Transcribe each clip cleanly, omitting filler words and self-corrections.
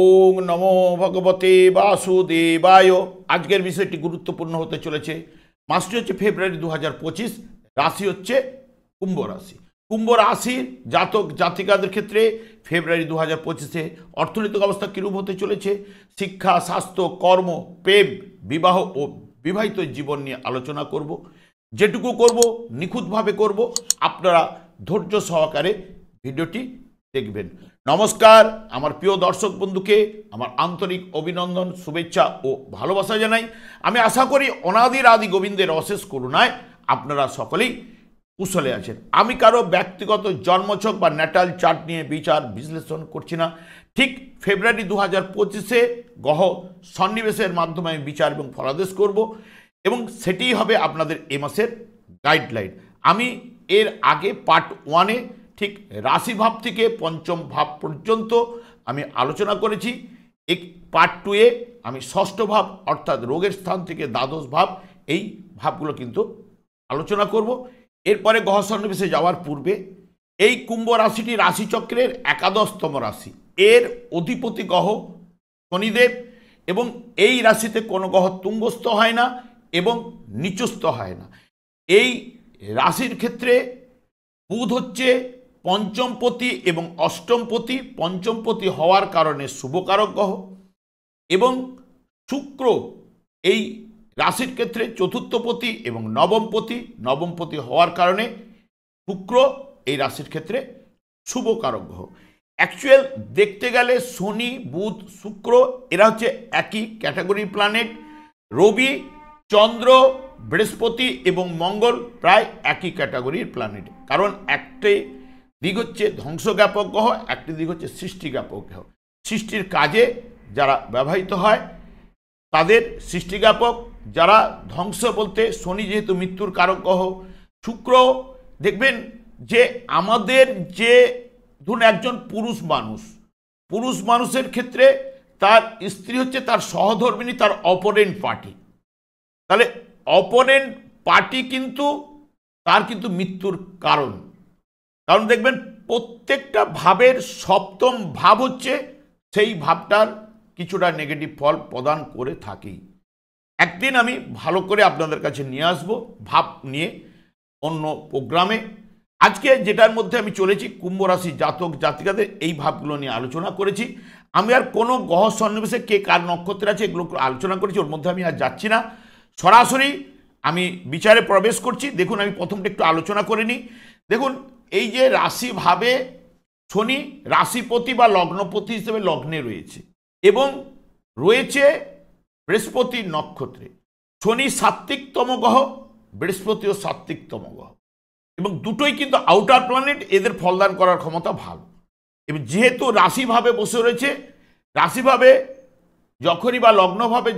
ওং নমো ভগবতে বাসুদেবায়। আজকের বিষয়টি গুরুত্বপূর্ণ হতে চলেছে। মাসটি হচ্ছে ফেব্রুয়ারি 2025, রাশি হচ্ছে কুম্ভ রাশি। কুম্ভ রাশির জাতক জাতিকাদের ক্ষেত্রে ফেব্রুয়ারি 2025-এ অর্থনৈতিক অবস্থা কীরূপ হতে চলেছে, শিক্ষা, স্বাস্থ্য, কর্ম, প্রেম, বিবাহ ও বিবাহিত জীবন নিয়ে আলোচনা করব। যেটুকু করব নিখুঁতভাবে করব, আপনারা ধৈর্য সহকারে ভিডিওটি দেখবেন। নমস্কার, আমার প্রিয় দর্শক বন্ধুকে আমার আন্তরিক অভিনন্দন, শুভেচ্ছা ও ভালোবাসা জানাই। আমি আশা করি অনাদির আদি গোবিন্দের অশেষ করুণায় আপনারা সকলেই কুশলে আছেন। আমি কারো ব্যক্তিগত জন্মছক বা ন্যাটাল চার্ট নিয়ে বিচার বিশ্লেষণ করছি না। ঠিক ফেব্রুয়ারি 2025-এ গ্রহ সন্নিবেশের মাধ্যমে আমি বিচার এবং ফলাদেশ করব এবং সেটিই হবে আপনাদের এ মাসের গাইডলাইন। আমি এর আগে পার্ট 1-এ ঠিক রাশিভাব থেকে পঞ্চম ভাব পর্যন্ত আমি আলোচনা করেছি। এক পার্ট 2-এ আমি ষষ্ঠ ভাব অর্থাৎ রোগের স্থান থেকে দ্বাদশ ভাব, এই ভাবগুলো কিন্তু আলোচনা করব। এরপরে গ্রহ সন্নিবেশে যাওয়ার পূর্বে এই কুম্ভ রাশিটি রাশিচক্রের একাদশতম রাশি। এর অধিপতি গ্রহ শনিদেব এবং এই রাশিতে কোনো গ্রহ তুঙ্গস্থ হয় না এবং নিচস্থ হয় না। এই রাশির ক্ষেত্রে বুধ হচ্ছে পঞ্চমপতি এবং অষ্টমপতি। পঞ্চমপতি হওয়ার কারণে শুভকারক গ্রহ এবং শুক্র এই রাশির ক্ষেত্রে চতুর্থপতি এবং নবমপতি। নবমপতি হওয়ার কারণে শুক্র এই রাশির ক্ষেত্রে শুভকারক গ্রহ। অ্যাকচুয়াল দেখতে গেলে শনি, বুধ, শুক্র এরা হচ্ছে একই ক্যাটাগরির প্ল্যানেট। রবি, চন্দ্র, বৃহস্পতি এবং মঙ্গল প্রায় একই ক্যাটাগরির প্ল্যানেট। কারণ একটি দিক হচ্ছে ধ্বংসজ্ঞাপক গ্রহ, একটি দিক হচ্ছে সৃষ্টিজ্ঞাপক গ্রহ। সৃষ্টির কাজে যারা ব্যবহৃত হয় তাদের সৃষ্টিজ্ঞাপক, যারা ধ্বংস বলতে শনি যেহেতু মৃত্যুর কারক গ্রহ। শুক্র দেখবেন যে আমাদের যে ধরুন একজন পুরুষ মানুষের ক্ষেত্রে তার স্ত্রী হচ্ছে তার সহধর্মিণী, তার অপোনেন্ট পার্টি। তাহলে অপোনেন্ট পার্টি কিন্তু তার কিন্তু মৃত্যুর কারণ দেখবেন প্রত্যেকটা ভাবের সপ্তম ভাব হচ্ছে সেই ভাবটার কিছুটা নেগেটিভ ফল প্রদান করে থাকেই। একদিন আমি ভালো করে আপনাদের কাছে নিয়ে আসব ভাব নিয়ে অন্য প্রোগ্রামে। আজকে যেটার মধ্যে আমি চলেছি কুম্ভ রাশি জাতক জাতিকাদের এই ভাবগুলো নিয়ে আলোচনা করেছি। আমি আর কোনো গ্রহ সন্নিবেশে কে কার নক্ষত্রে আছে এগুলো আলোচনা করেছি, ওর মধ্যে আমি আর যাচ্ছি না। সরাসরি আমি বিচারে প্রবেশ করছি। দেখুন, আমি প্রথমটা একটু আলোচনা করে নিই। দেখুন, এই যে রাশিভাবে শনি রাশিপতি বা লগ্নপতি হিসেবে লগ্নে রয়েছে এবং রয়েছে বৃহস্পতি নক্ষত্রে। শনি সাত্ত্বিকতম গ্রহ, বৃহস্পতিও সাত্ত্বিকতম গ্রহ এবং দুটোই কিন্তু আউটার প্ল্যানেট, এদের ফলদান করার ক্ষমতা ভালো। এবং যেহেতু রাশিভাবে বসে রয়েছে, রাশিভাবে যখনই বা লগ্নভাবে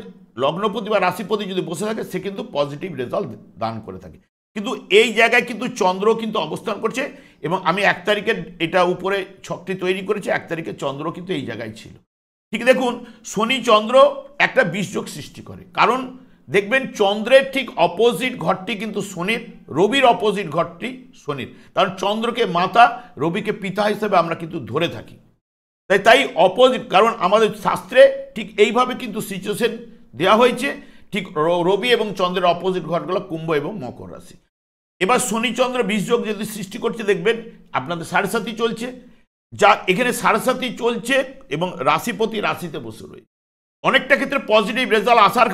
লগ্নপতি বা রাশিপতি যদি বসে থাকে সে কিন্তু পজিটিভ রেজাল্ট দান করে থাকে। কিন্তু এই জায়গায় কিন্তু চন্দ্র কিন্তু অবস্থান করছে এবং আমি 1 তারিখে এটা উপরে ছকটি তৈরি করেছি। 1 তারিখে চন্দ্র কিন্তু এই জায়গায় ছিল। ঠিক দেখুন, শনি চন্দ্র একটা বিষযোগ সৃষ্টি করে। কারণ দেখবেন চন্দ্রের ঠিক অপোজিট ঘরটি কিন্তু শনির, রবির অপোজিট ঘরটি শনির। কারণ চন্দ্রকে মাতা, রবিকে পিতা হিসেবে আমরা কিন্তু ধরে থাকি। তাই অপোজিট, কারণ আমাদের শাস্ত্রে ঠিক এইভাবে কিন্তু সিচুয়েশন দেওয়া হয়েছে। ঠিক রবি এবং চন্দ্রের অপোজিট ঘরগুলো কুম্ভ এবং মকর রাশি। এবার শনি চন্দ্র বিষযোগ যদি সৃষ্টি করছে, দেখবেন আপনাদের 7.5 চলছে, যা এখানে 7.5 চলছে এবং রাশিপতি রাশিতে বসে রয়েছে। অনেকটা ক্ষেত্রে পজিটিভ রেজাল্ট আসার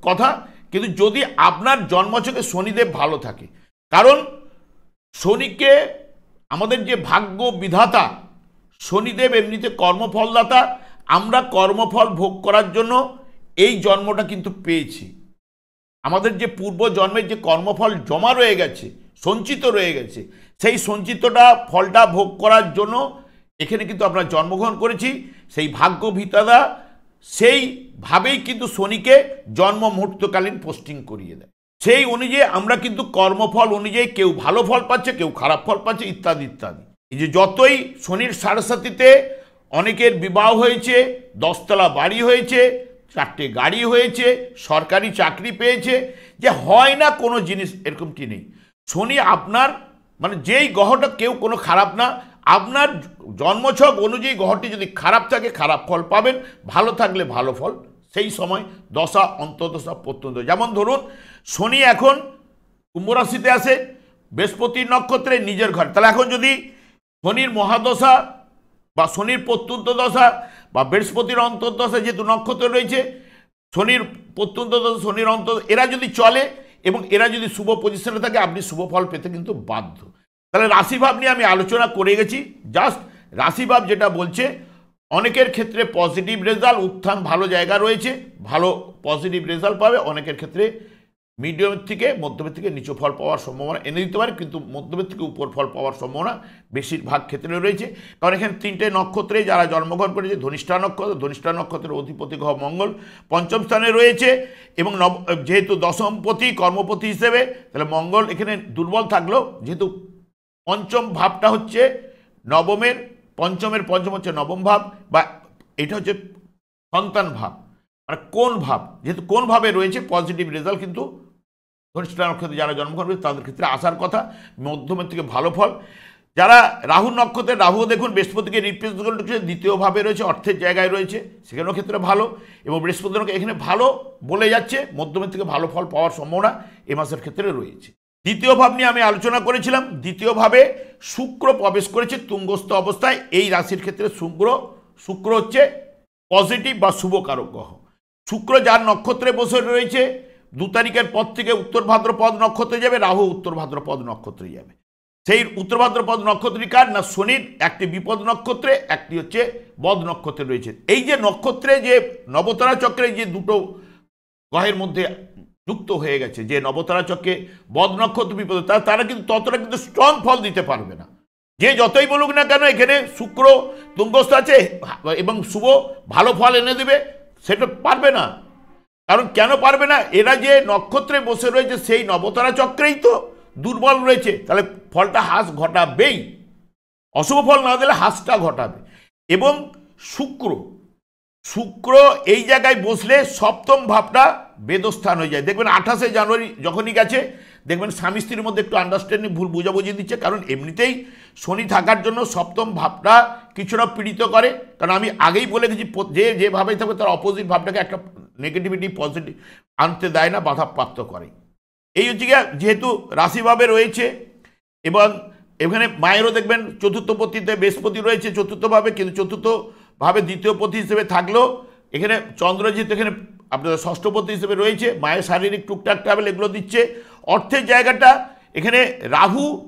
কথা, কিন্তু যদি আপনার জন্মছকে শনিদেব ভালো থাকে। কারণ শনিকে আমাদের যে ভাগ্য বিধাতা শনিদেব এমনিতে কর্মফলদাতা। আমরা কর্মফল ভোগ করার জন্য এই জন্মটা কিন্তু পেয়েছি। আমাদের যে পূর্ব জন্মের যে কর্মফল জমা রয়ে গেছে, সঞ্চিত রয়ে গেছে, সেই সঞ্চিতটা ফলটা ভোগ করার জন্য এখানে কিন্তু আমরা জন্মগ্রহণ করেছি। সেই ভাগ্য বিধাতা সেইভাবেই কিন্তু শনিকে জন্ম মুহূর্তকালীন পোস্টিং করিয়ে দেয়। সেই অনুযায়ী আমরা কিন্তু কর্মফল অনুযায়ী কেউ ভালো ফল পাচ্ছে, কেউ খারাপ ফল পাচ্ছে, ইত্যাদি ইত্যাদি। এই যে যতই শনির 7.5-তে অনেকের বিবাহ হয়েছে, 10তলা বাড়ি হয়েছে, 4টে গাড়ি হয়েছে, সরকারি চাকরি পেয়েছে, যে হয় না কোনো জিনিস এরকমটি নেই। শনি আপনার মানে যেই গ্রহটা কেউ কোনো খারাপ না, আপনার জন্মছক অনুযায়ী গ্রহটি যদি খারাপ থাকে খারাপ ফল পাবেন, ভালো থাকলে ভালো ফল সেই সময় দশা অন্তর্দশা প্রত্যন্ত। যেমন ধরুন শনি এখন কুম্ভ রাশিতে আছে বৃহস্পতির নক্ষত্রে নিজের ঘর, তাহলে এখন যদি শনির মহাদশা বা শনির প্রত্যন্ত দশা বা বৃহস্পতির অন্তর্দশা যেহেতু নক্ষত্র রয়েছে, শনির প্রত্যন্ত দশা শনির অন্তর এরা যদি চলে এবং এরা যদি শুভ পজিশনে থাকে আপনি শুভ ফল পেতে কিন্তু বাধ্য। তাহলে রাশিভাব নিয়ে আমি আলোচনা করে গেছি। জাস্ট রাশিভাব যেটা বলছে অনেকের ক্ষেত্রে পজিটিভ রেজাল্ট, উত্থান ভালো জায়গা রয়েছে, ভালো পজিটিভ রেজাল্ট পাবে, অনেকের ক্ষেত্রে মিডিয়ামের থেকে মধ্যমের থেকে নিচু ফল পাওয়ার সম্ভাবনা এনে দিতে পারে, কিন্তু মধ্যমের থেকে উপর ফল পাওয়ার সম্ভাবনা বেশিরভাগ ক্ষেত্রে রয়েছে। কারণ এখানে তিনটে নক্ষত্রে যারা জন্মগ্রহণ করেছে, ধনিষ্ঠা নক্ষত্রের অধিপতি গ্রহ মঙ্গল পঞ্চম স্থানে রয়েছে এবং যেহেতু দশমপতি কর্মপতি হিসেবে, তাহলে মঙ্গল এখানে দুর্বল থাকলেও যেহেতু পঞ্চম ভাবটা হচ্ছে নবমের পঞ্চমের পঞ্চম হচ্ছে নবম ভাব, বা এটা হচ্ছে সন্তান ভাব, মানে কোন ভাব, যেহেতু কোন ভাবে রয়েছে পজিটিভ রেজাল্ট কিন্তু ধনিষ্ঠা নক্ষত্রে যারা জন্মগ্রহণ করেছে তাদের ক্ষেত্রে আসার কথা, মধ্যমের থেকে ভালো ফল। যারা রাহু নক্ষত্রে, রাহু দেখুন বৃহস্পতিকে রিপ্রেজেন্ট করছে, দ্বিতীয় ভাবে রয়েছে, অর্থের জায়গায় রয়েছে, সেখানেও ক্ষেত্রে ভালো, এবং বৃহস্পতি এখানে ভালো বলে যাচ্ছে, মধ্যমের থেকে ভালো ফল পাওয়ার সম্ভাবনা এ মাসের ক্ষেত্রে রয়েছে। দ্বিতীয় ভাব নিয়ে আমি আলোচনা করেছিলাম। দ্বিতীয় ভাবে শুক্র প্রবেশ করেছে তুঙ্গস্থ অবস্থায়। এই রাশির ক্ষেত্রে শুক্র হচ্ছে পজিটিভ বা শুভকারক গ্রহ। শুক্র যার নক্ষত্রে বসে রয়েছে 2 তারিখের পর থেকে উত্তর ভাদ্রপদ নক্ষত্রে যাবে, রাহু উত্তর ভাদ্রপদ নক্ষত্রে যাবে। সেই উত্তর ভাদ্রপদ নক্ষত্রটি কার না শনির, একটি বিপদ নক্ষত্রে, একটি হচ্ছে বদ নক্ষত্রে রয়েছে। এই যে নক্ষত্রে যে নবতারা চক্রে যে দুটো গ্রহের মধ্যে যুক্ত হয়ে গেছে, যে নবতারা চক্রে বদ নক্ষত্র বিপদ, তারা কিন্তু ততটা কিন্তু স্ট্রং ফল দিতে পারবে না। যে যতই বলুক না কেন এখানে শুক্র তুঙ্গস্থ আছে এবং শুভ ভালো ফল এনে দেবে, সেটা পারবে না। কারণ কেন পারবে না, এরা যে নক্ষত্রে বসে রয়েছে সেই নবতারা চক্রেই তো দুর্বল রয়েছে, তাহলে ফলটা হ্রাস ঘটাবেই, অশুভ ফল না দিলে হ্রাসটা ঘটাবে। এবং শুক্র এই জায়গায় বসলে সপ্তম ভাবটা বেদস্থান হয়ে যায়। দেখবেন 28শে জানুয়ারি যখনই গেছে দেখবেন স্বামী স্ত্রীর মধ্যে একটু আন্ডারস্ট্যান্ডিং ভুল বুঝাবুঝি দিচ্ছে, কারণ এমনিতেই শনি থাকার জন্য সপ্তম ভাবটা কিছুটা পীড়িত করে। কারণ আমি আগেই বলে গেছি যেভাবেই থাকবে তার অপোজিট ভাবটাকে একটা নেগেটিভিটি পজিটিভ আনতে দেয় না, বাধাপ্রাপ্ত করে। এই হচ্ছে যেহেতু রাশিভাবে রয়েছে এবং এখানে মায়েরও দেখবেন চতুর্থপতিতে বৃহস্পতি রয়েছে চতুর্থভাবে, কিন্তু চতুর্থভাবে দ্বিতীয় পতি হিসেবে থাকলেও এখানে চন্দ্র যেহেতু এখানে আপনাদের ষষ্ঠপতি হিসেবে রয়েছে, মায়ের শারীরিক টুকটাক ট্রাভেল এগুলো দিচ্ছে। অর্থের জায়গাটা এখানে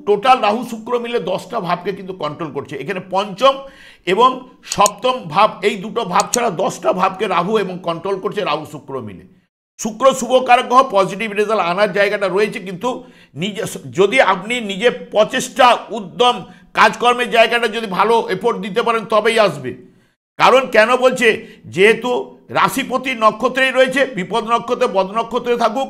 টোটাল রাহু শুক্র মিলে 10টা ভাবকে কিন্তু কন্ট্রোল করছে। এখানে পঞ্চম এবং সপ্তম ভাব, এই দুটো ভাব ছাড়া 10টা ভাবকে রাহু এবং কন্ট্রোল করছে রাহু শুক্র মিলে। শুক্র শুভকারক গ্রহ, পজিটিভ রেজাল্ট আনার জায়গাটা রয়েছে, কিন্তু যদি আপনি নিজে প্রচেষ্টা উদ্যম কাজকর্মের জায়গাটা যদি ভালো এফোর্ট দিতে পারেন তবেই আসবে। কারণ কেন বলছে, যেহেতু রাশিপতি নক্ষত্রেই রয়েছে, বিপদ নক্ষত্রে বদ নক্ষত্রে থাকুক,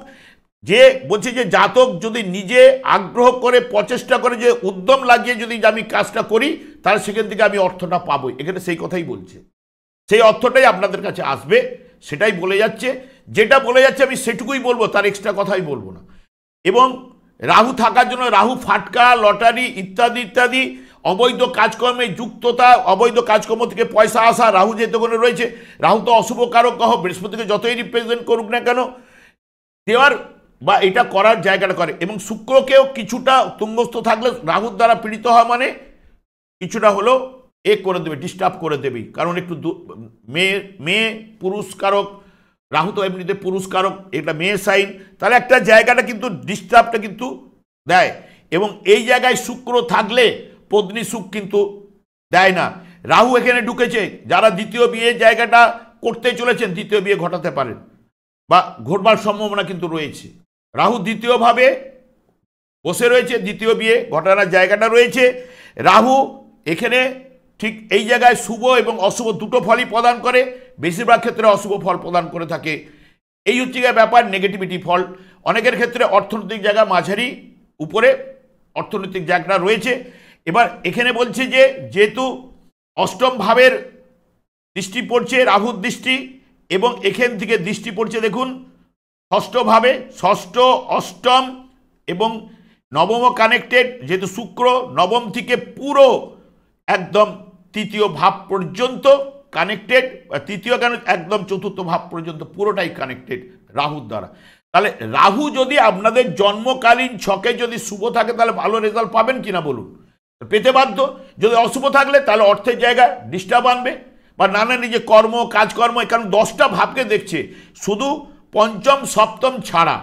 যে বলছে যে জাতক যদি নিজে আগ্রহ করে প্রচেষ্টা করে যে উদ্যম লাগিয়ে যদি আমি কাজটা করি তাহলে সেখান থেকে আমি অর্থটা পাবোই। এখানে সেই কথাই বলছে, সেই অর্থটাই আপনাদের কাছে আসবে, সেটাই বলে যাচ্ছে। যেটা বলে যাচ্ছে আমি সেটুকুই বলবো, তার এক্সট্রা কথাই বলবো না। এবং রাহু থাকার জন্য রাহু ফাটকা, লটারি ইত্যাদি ইত্যাদি অবৈধ কাজকর্মে যুক্ততা, অবৈধ কাজকর্ম থেকে পয়সা আসা, রাহু যেহেতু ওখানে রয়েছে, রাহু তো অশুভ কারক গ্রহ, বৃহস্পতিকে যতই রিপ্রেজেন্ট করুক না কেন দেওয়ার বা এটা করার জায়গাটা করে। এবং শুক্রকেও কিছুটা তুঙ্গস্থ থাকলে রাহুর দ্বারা পীড়িত হওয়া মানে কিছুটা হলো করে দেবে, ডিস্টার্ব করে দেবেই। কারণ একটু মেয়ে পুরুষকারক, রাহু তো এমনিতে পুরুষকারক, এটা মেয়ে সাইন, তাহলে একটা জায়গাটা কিন্তু ডিস্টার্বটা কিন্তু দেয়। এবং এই জায়গায় শুক্র থাকলে পত্নী সুখ কিন্তু দেয় না। রাহু এখানে ঢুকেছে, যারা দ্বিতীয় বিয়ের জায়গাটা করতে চলেছেন দ্বিতীয় বিয়ে ঘটাতে পারেন বা ঘটবার সম্ভাবনা কিন্তু রয়েছে। রাহু দ্বিতীয়ভাবে বসে রয়েছে, দ্বিতীয় বিয়ে ঘটানোর জায়গাটা রয়েছে। রাহু এখানে ঠিক এই জায়গায় শুভ এবং অশুভ দুটো ফলই প্রদান করে, বেশিরভাগ ক্ষেত্রে অশুভ ফল প্রদান করে থাকে। এই হচ্ছে ব্যাপার, নেগেটিভিটি ফল। অনেকের ক্ষেত্রে অর্থনৈতিক জায়গা মাঝারি উপরে অর্থনৈতিক জায়গাটা রয়েছে। এবার এখানে বলছে যে যেহেতু অষ্টম ভাবের দৃষ্টি পড়ছে, রাহুর দৃষ্টি, এবং এখান থেকে দৃষ্টি পড়ছে দেখুন ষষ্ঠভাবে, ষষ্ঠ অষ্টম এবং নবম কানেক্টেড, যেহেতু শুক্র নবম থেকে পুরো একদম তৃতীয় ভাব পর্যন্ত কানেক্টেড, তৃতীয় কেন একদম চতুর্থ ভাব পর্যন্ত পুরোটাই কানেক্টেড রাহুর দ্বারা। তাহলে রাহু যদি আপনাদের জন্মকালীন ছকে যদি শুভ থাকে তাহলে ভালো রেজাল্ট পাবেন কিনা বলুন? পেতে বাধ্য। যদি অশুভ থাকলে তাহলে অর্থের জায়গা ডিস্টার্ব আনবে বা নানা নিজে কর্ম কাজকর্ম, কারণ 10টা ভাবকে দেখছে, শুধু পঞ্চম সপ্তম ছাড়া।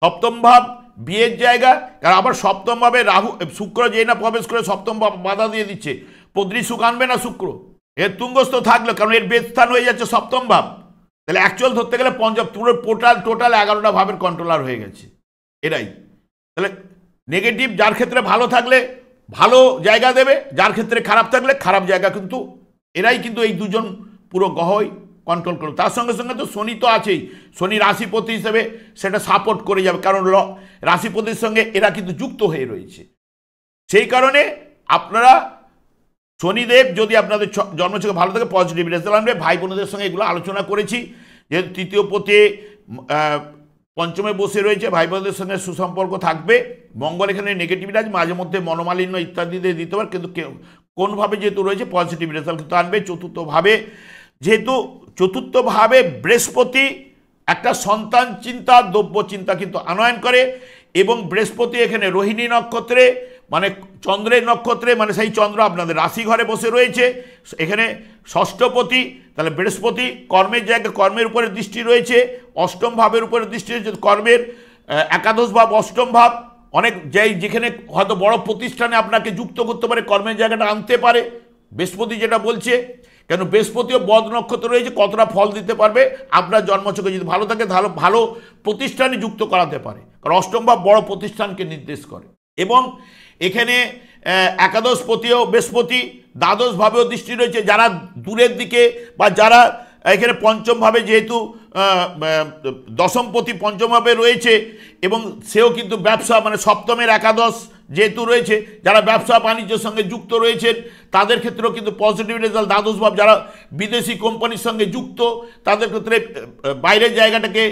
সপ্তম ভাব বিয়ের জায়গা, কারণ আবার সপ্তম ভাবে রাহু শুক্র যেই না প্রবেশ করে সপ্তম ভাব বাধা দিয়ে দিচ্ছে, পদ্রী সুখ আনবে না শুক্র, এর তুঙ্গস্থ থাকলো, কারণ এর বেদস্থান হয়ে যাচ্ছে সপ্তম ভাব। তাহলে অ্যাকচুয়াল ধরতে গেলে পঞ্চম পুরো টোটাল 11টা ভাবের কন্ট্রোলার হয়ে গেছে এরাই। তাহলে নেগেটিভ যার ক্ষেত্রে ভালো থাকলে ভালো জায়গা দেবে, যার ক্ষেত্রে খারাপ থাকলে খারাপ জায়গা, কিন্তু এরাই কিন্তু এই দুজন পুরো গ্রহই কন্ট্রোল করবে। তার সঙ্গে সঙ্গে তো শনি তো আছেই, শনি রাশিপতি হিসেবে সেটা সাপোর্ট করে যাবে, কারণ রাশিপতির সঙ্গে এরা কিন্তু যুক্ত হয়ে রয়েছে। সেই কারণে আপনারা শনিদেব যদি আপনাদের জন্মছকে ভালো থাকে পজিটিভ রেজাল্ট আনবে। ভাই বোনদের সঙ্গে এগুলো আলোচনা করেছি, যেহেতু তৃতীয় পতি পঞ্চমে বসে রয়েছে, ভাই বোনদের সঙ্গে সুসম্পর্ক থাকবে। মঙ্গল এখানে নেগেটিভিটি আছে, মাঝে মধ্যে মনোমালিন্য ইত্যাদি দিতে পারে, কিন্তু কোনভাবে যেহেতু রয়েছে পজিটিভ রেজাল্ট কিন্তু আনবে। চতুর্থভাবে যেহেতু চতুর্থভাবে বৃহস্পতি একটা সন্তান চিন্তা দ্রব্য চিন্তা কিন্তু আনয়ন করে, এবং বৃহস্পতি এখানে রোহিণী নক্ষত্রে মানে চন্দ্রের নক্ষত্রে, মানে সেই চন্দ্র আপনাদের রাশি ঘরে বসে রয়েছে, এখানে ষষ্ঠপতি। তাহলে বৃহস্পতি কর্মের জায়গায় কর্মের উপরে দৃষ্টি রয়েছে, অষ্টম ভাবের উপরে দৃষ্টি রয়েছে, কর্মের একাদশ ভাব অষ্টম ভাব, অনেক যেখানে হয়তো বড় প্রতিষ্ঠানে আপনাকে যুক্ত করতে পারে, কর্মের জায়গাটা আনতে পারে বৃহস্পতি যেটা বলছে। কেন বৃহস্পতিও বদ নক্ষত্র রয়েছে, কতটা ফল দিতে পারবে আপনার জন্মছকে যদি ভালো থাকে তাহলে ভালো প্রতিষ্ঠানে যুক্ত করাতে পারে, কারণ অষ্টম ভাব বড় প্রতিষ্ঠানকে নির্দেশ করে। এবং এখানে একাদশপতিও বৃহস্পতি দ্বাদশ ভাবেও দৃষ্টি রয়েছে, যারা দূরের দিকে বা যারা এখানে পঞ্চম ভাবে যেহেতু দশমপতি পঞ্চম ভাবে রয়েছে, এবং সেও কিন্তু ব্যবসা মানে সপ্তমের একাদশ যেহেতু রয়েছে, যারা ব্যবসা বাণিজ্যের সঙ্গে যুক্ত রয়েছেন তাদের ক্ষেত্রেও কিন্তু পজিটিভ রেজাল্ট। দ্বাদশ ভাব যারা বিদেশি কোম্পানির সঙ্গে যুক্ত তাদের ক্ষেত্রে বাইরের জায়গাটাকে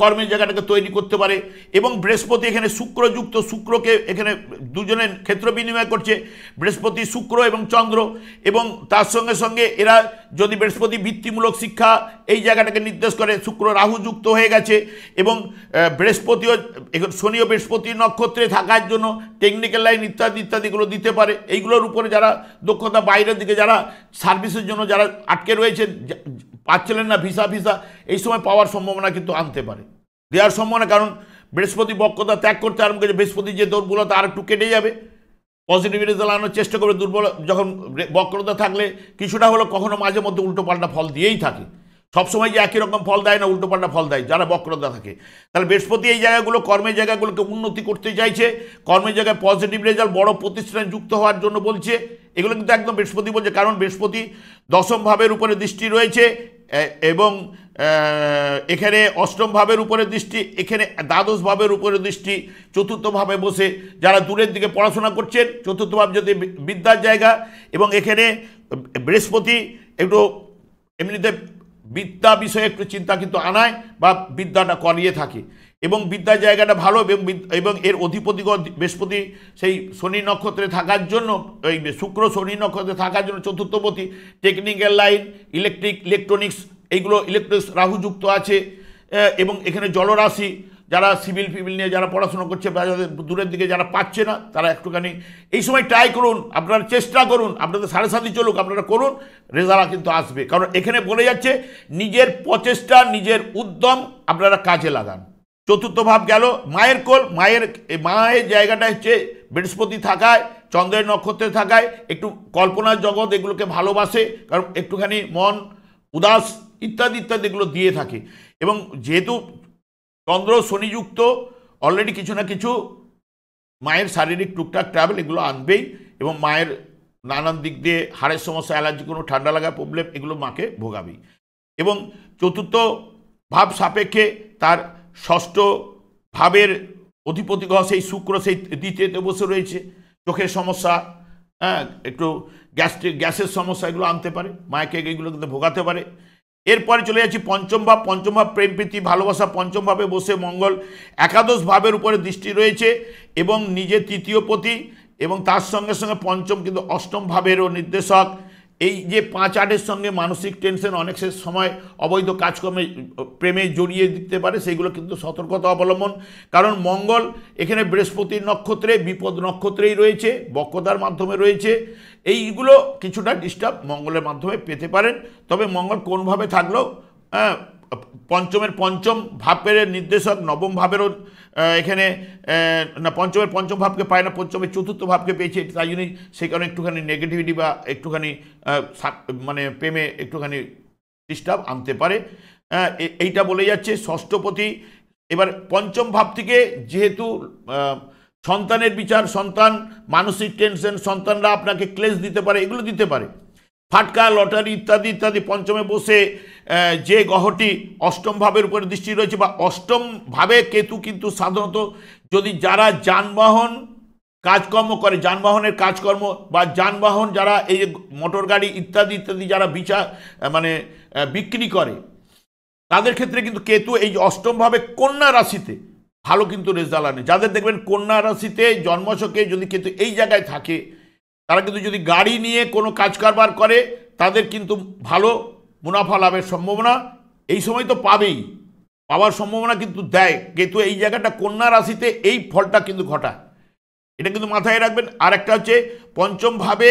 কর্মের জায়গাটাকে তৈরি করতে পারে। এবং বৃহস্পতি এখানে শুক্র যুক্ত, শুক্রকে এখানে দুজনের ক্ষেত্র বিনিময় করছে, বৃহস্পতি শুক্র এবং চন্দ্র। এবং তার সঙ্গে সঙ্গে এরা যদি বৃহস্পতি বৃত্তিমূলক শিক্ষা এই জায়গাটাকে নির্দেশ করে, শুক্র রাহু যুক্ত হয়ে গেছে, এবং বৃহস্পতিও শনি ও বৃহস্পতি নক্ষত্রে থাকার জন্য টেকনিক্যাল লাইন ইত্যাদি ইত্যাদিগুলো দিতে পারে। এইগুলোর উপরে যারা দক্ষতা, বাইরের দিকে যারা সার্ভিসের জন্য যারা আটকে রয়েছেন পাচ্ছিলেন না ভিসা এই সময় পাওয়ার সম্ভাবনা কিন্তু আনতে পারে, দেওয়ার সম্ভাবনা। কারণ বৃহস্পতি বক্রতা ত্যাগ করতে আরম্ভ করেছে, বৃহস্পতি যে দুর্বলতা আর একটু কেটে যাবে, পজিটিভ রেজাল্ট আনার চেষ্টা করবে। দুর্বল যখন বক্রতা থাকলে কিছুটা হলো কখনো মাঝে মধ্যে উল্টোপাল্টা ফল দিয়েই থাকে, সবসময় যে একই রকম ফল দেয় না, উল্টোপাল্টা ফল দেয় যারা বক্রতা থাকে। তাহলে বৃহস্পতি এই জায়গাগুলো কর্মের জায়গাগুলোকে উন্নতি করতে চাইছে, কর্মের জায়গায় পজিটিভ রেজাল্ট বড় প্রতিষ্ঠানে যুক্ত হওয়ার জন্য বলছে। এগুলো কিন্তু একদম বৃহস্পতি বলছে, কারণ বৃহস্পতি দশম ভাবের উপরে দৃষ্টি রয়েছে, এবং এখানে অষ্টম ভাবের উপরে দৃষ্টি, এখানে দ্বাদশ ভাবের উপরে দৃষ্টি, চতুর্থ ভাবে বসে যারা দূরের দিকে পড়াশোনা করছেন, চতুর্থ ভাব যদি বিদ্যার জায়গা। এবং এখানে বৃহস্পতি একটু এমনিতে বিদ্যা বিষয়ে একটু চিন্তা কিন্তু আনায় বা বিদ্যাটা করিয়ে থাকে, এবং বিদ্যার জায়গাটা ভালো। এবং এর অধিপতি বৃহস্পতি সেই শনি নক্ষত্রে থাকার জন্য, ওই শুক্র শনি নক্ষত্রে থাকার জন্য চতুর্থপতি, টেকনিক্যাল লাইন, ইলেকট্রনিক্স এইগুলো ইলেকট্রনিক্স রাহু যুক্ত আছে। এবং এখানে জলরাশি যারা সিভিল নিয়ে যারা পড়াশোনা করছে বা যাদের দূরের দিকে যারা পাচ্ছে না তারা একটুখানি এই সময় ট্রাই করুন, আপনারা চেষ্টা করুন, আপনাদের সাড়ে সাথে চলুক, আপনারা করুন, রেজাল্ট কিন্তু আসবে। কারণ এখানে বলে যাচ্ছে নিজের প্রচেষ্টা নিজের উদ্যম আপনারা কাজে লাগান। চতুর্থ ভাব গেল মায়ের কোল, মায়ের জায়গাটা হচ্ছে বৃহস্পতি থাকায়, চন্দ্রের নক্ষত্রে থাকায় একটু কল্পনার জগৎ এগুলোকে ভালোবাসে, কারণ একটুখানি মন উদাস ইত্যাদি ইত্যাদিগুলো দিয়ে থাকে। এবং যেহেতু চন্দ্র শনিযুক্ত অলরেডি কিছু না কিছু মায়ের শারীরিক টুকটাক ট্রাভেল এগুলো আনবেই, এবং মায়ের নানান দিক দিয়ে হাড়ের সমস্যা, অ্যালার্জি, কোনো ঠান্ডা লাগা প্রবলেম এগুলো মাকে ভোগাবেই। এবং চতুর্থ ভাব সাপেক্ষে তার ষষ্ঠ ভাবের অধিপতি গ্রহ সেই শুক্র সেই দ্বিতীয়তে বসে রয়েছে, চোখের সমস্যা, একটু গ্যাসের সমস্যা এগুলো আনতে পারে, মায়েকে এইগুলো কিন্তু ভোগাতে পারে। এরপরে চলে যাচ্ছি পঞ্চম ভাব প্রেম প্রীতি ভালোবাসা। পঞ্চম ভাবে বসে মঙ্গল একাদশ ভাবের উপরে দৃষ্টি রয়েছে, এবং নিজে তৃতীয় পতি, এবং তার সঙ্গে সঙ্গে পঞ্চম কিন্তু অষ্টম ভাবেরও নির্দেশক। এই যে 5-8-এর সঙ্গে মানসিক টেনশন অনেক সময় অবৈধ কাজকর্মে প্রেমে জড়িয়ে দিতে পারে, সেইগুলো কিন্তু সতর্কতা অবলম্বন। কারণ মঙ্গল এখানে বৃহস্পতির নক্ষত্রে, বিপদ নক্ষত্রেই রয়েছে, বক্রতার মাধ্যমে রয়েছে, এইগুলো কিছুটা ডিস্টার্ব মঙ্গলের মাধ্যমে পেতে পারেন। তবে মঙ্গল কোনভাবে থাকলেও পঞ্চমের পঞ্চম ভাবের নির্দেশক, নবম ভাবেরও এখানে না, পঞ্চমের পঞ্চম ভাবকে পায় না, পঞ্চমের চতুর্থ ভাবকে পেয়েছে, তাই জন্যই সেই কারণে একটুখানি নেগেটিভিটি বা একটুখানি মানে প্রেমে একটুখানি ডিস্টার্ব আনতে পারে। এইটা বলে যাচ্ছে ষষ্ঠপতি। এবার পঞ্চম ভাব থেকে যেহেতু সন্তানের বিচার, সন্তান মানসিক টেনশন, সন্তানরা আপনাকে ক্লেশ দিতে পারে, এগুলো দিতে পারে, ফাটকা, লটারি ইত্যাদি ইত্যাদি। পঞ্চমে বসে যে গ্রহটি অষ্টম ভাবের উপরে দৃষ্টি রয়েছে বা অষ্টম ভাবে কেতু, কিন্তু সাধারণত যদি যারা যানবাহন কাজকর্ম করে, যানবাহনের কাজকর্ম বা যানবাহন যারা এই মোটর গাড়ি ইত্যাদি ইত্যাদি যারা মানে বিক্রি করে, তাদের ক্ষেত্রে কিন্তু কেতু এই অষ্টম ভাবে কন্যা রাশিতে ভালো কিন্তু রেজাল্ট আনে। যাদের দেখবেন কন্যা রাশিতে জন্মছকে যদি কেতু এই জায়গায় থাকে, তারা কিন্তু যদি গাড়ি নিয়ে কোনো কাজ কারবার করে, তাদের কিন্তু ভালো মুনাফা লাভের সম্ভাবনা এই সময় তো পাবেই, পাওয়ার সম্ভাবনা কিন্তু দেয়। কিন্তু এই জায়গাটা কন্যা রাশিতে এই ফলটা কিন্তু ঘটায়, এটা কিন্তু মাথায় রাখবেন। আর একটা হচ্ছে পঞ্চম ভাবে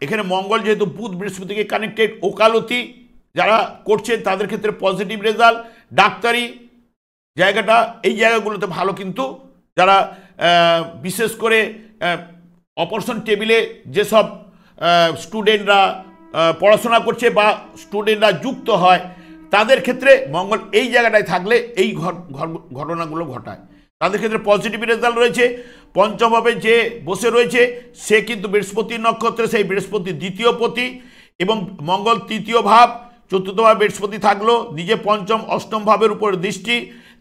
এখানে মঙ্গল যেহেতু বুধ বৃহস্পতিকে কানেক্টেড, ওকালতি যারা করছেন তাদের ক্ষেত্রে পজিটিভ রেজাল্ট। ডাক্তারি জায়গাটা, এই জায়গাগুলোতে ভালো কিন্তু যারা বিশেষ করে অপারেশন টেবিলে যেসব স্টুডেন্টরা পড়াশোনা করছে বা স্টুডেন্টরা যুক্ত হয়, তাদের ক্ষেত্রে মঙ্গল এই জায়গাটায় থাকলে এই ঘটনাগুলো ঘটায়, তাদের ক্ষেত্রে পজিটিভ রেজাল্ট রয়েছে। পঞ্চমভাবে যে বসে রয়েছে সে কিন্তু বৃহস্পতির নক্ষত্রে, সেই বৃহস্পতির দ্বিতীয় পতি, এবং মঙ্গল তৃতীয় ভাব, চতুর্থ ভাবে বৃহস্পতি থাকলো, নিজে পঞ্চম অষ্টম ভাবের উপর দৃষ্টি,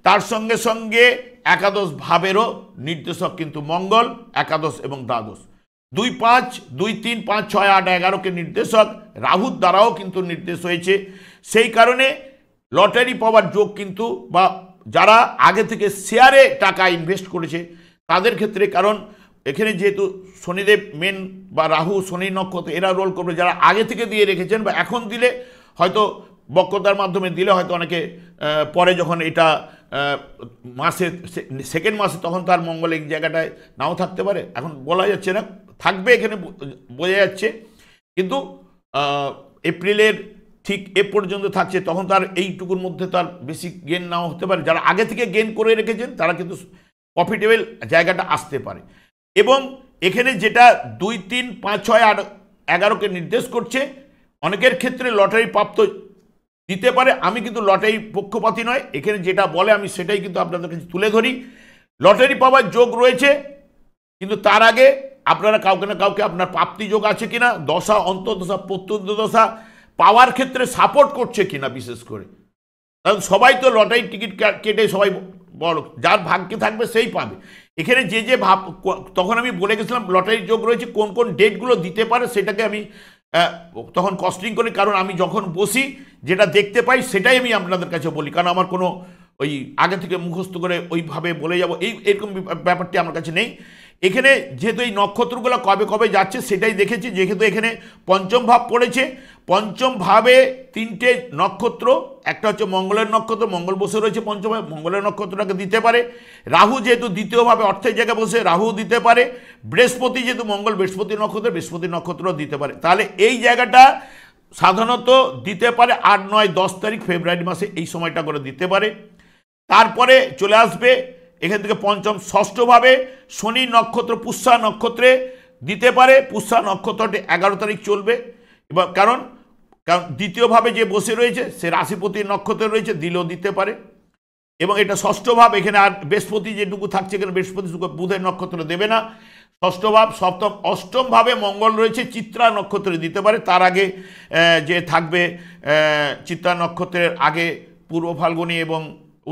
তার সঙ্গে সঙ্গে একাদশ ভাবেরও নির্দেশক কিন্তু মঙ্গল, একাদশ এবং দ্বাদশ, 2, 5, 2, 3, 5, 6, 8, 11কে নির্দেশক রাহুর দ্বারাও কিন্তু নির্দেশ হয়েছে। সেই কারণে লটারি পাওয়ার যোগ কিন্তু, বা যারা আগে থেকে শেয়ারে টাকা ইনভেস্ট করেছে তাদের ক্ষেত্রে, কারণ এখানে যেহেতু শনিদেব মেন বা রাহু শনি নক্ষত্র এরা রোল করবে, যারা আগে থেকে দিয়ে রেখেছেন বা এখন দিলে হয়তো বক্রতার মাধ্যমে দিলে হয়তো অনেকে পরে যখন এটা মাসে সেকেন্ড মাসে তখন তার মঙ্গল এই জায়গাটায় নাও থাকতে পারে, এখন বলা যাচ্ছে না, থাকবে এখানে বোঝা যাচ্ছে, কিন্তু এপ্রিলের ঠিক এ পর্যন্ত থাকছে, তখন তার এইটুকুর মধ্যে তার বেশি গেন নাও হতে পারে। যারা আগে থেকে গেন করে রেখেছেন তারা কিন্তু প্রফিটেবল জায়গাটা আসতে পারে। এবং এখানে যেটা 2, 3, 5, 6, 8, 11কে নির্দেশ করছে, অনেকের ক্ষেত্রে লটারি প্রাপ্ত দিতে পারে। আমি কিন্তু লটারি পক্ষপাতী নয়, এখানে যেটা বলে আমি সেটাই কিন্তু আপনাদের কাছে তুলে ধরি। লটারি পাওয়ার যোগ রয়েছে, কিন্তু তার আগে আপনারা কাউকে না কাউকে আপনার প্রাপ্তি যোগ আছে কিনা, দশা অন্তর্দশা প্রত্যুদশা পাওয়ার ক্ষেত্রে সাপোর্ট করছে কিনা, বিশেষ করে কারণ সবাই তো লটারি টিকিট কেটে সবাই বড়, যার ভাগ্যে থাকবে সেই পাবে। এখানে যে ভাব, তখন আমি বলে গেছিলাম লটারির যোগ রয়েছে, কোন কোন ডেটগুলো দিতে পারে সেটাকে আমি তখন কস্টিং করি, কারণ আমি যখন বসি যেটা দেখতে পাই সেটাই আমি আপনাদের কাছে বলি, কারণ আমার কোনো ওই আগে থেকে মুখস্থ করে ওইভাবে বলে যাব এরকম ব্যাপারটি আমার কাছে নেই। এখানে যেহেতু এই নক্ষত্রগুলো কবে কবে যাচ্ছে সেটাই দেখেছি, যেহেতু এখানে পঞ্চম ভাব পড়েছে, পঞ্চম ভাবে 3টে নক্ষত্র, একটা হচ্ছে মঙ্গলের নক্ষত্র, মঙ্গল বসে রয়েছে পঞ্চম ভাবে, মঙ্গলের নক্ষত্রটাকে দিতে পারে। রাহু যেহেতু দ্বিতীয়ভাবে অর্থের জায়গায় বসে, রাহু দিতে পারে। বৃহস্পতি যেহেতু মঙ্গল বৃহস্পতি নক্ষত্র, বৃহস্পতি নক্ষত্র দিতে পারে। তাহলে এই জায়গাটা সাধারণত দিতে পারে 8, 9, 10 তারিখ ফেব্রুয়ারি মাসে, এই সময়টা করে দিতে পারে। তারপরে চলে আসবে এখান থেকে পঞ্চম ষষ্ঠভাবে শনি নক্ষত্র, পুষ্যা নক্ষত্রে দিতে পারে। পুষ্যা নক্ষত্রটি 11 তারিখ চলবে, এবার কারণ দ্বিতীয়ভাবে যে বসে রয়েছে সে রাশিপতির নক্ষত্রে রয়েছে, দিলেও দিতে পারে। এবং এটা ষষ্ঠ ভাব, এখানে আর বৃহস্পতি যেটুকু থাকছে, এখানে বৃহস্পতি বুধের নক্ষত্র দেবে না। ষষ্ঠ ভাব, সপ্তম, অষ্টম ভাবে মঙ্গল রয়েছে, চিত্রা নক্ষত্রে দিতে পারে। তার আগে যে থাকবে চিত্রা নক্ষত্রের আগে পূর্ব ফাল্গুনী এবং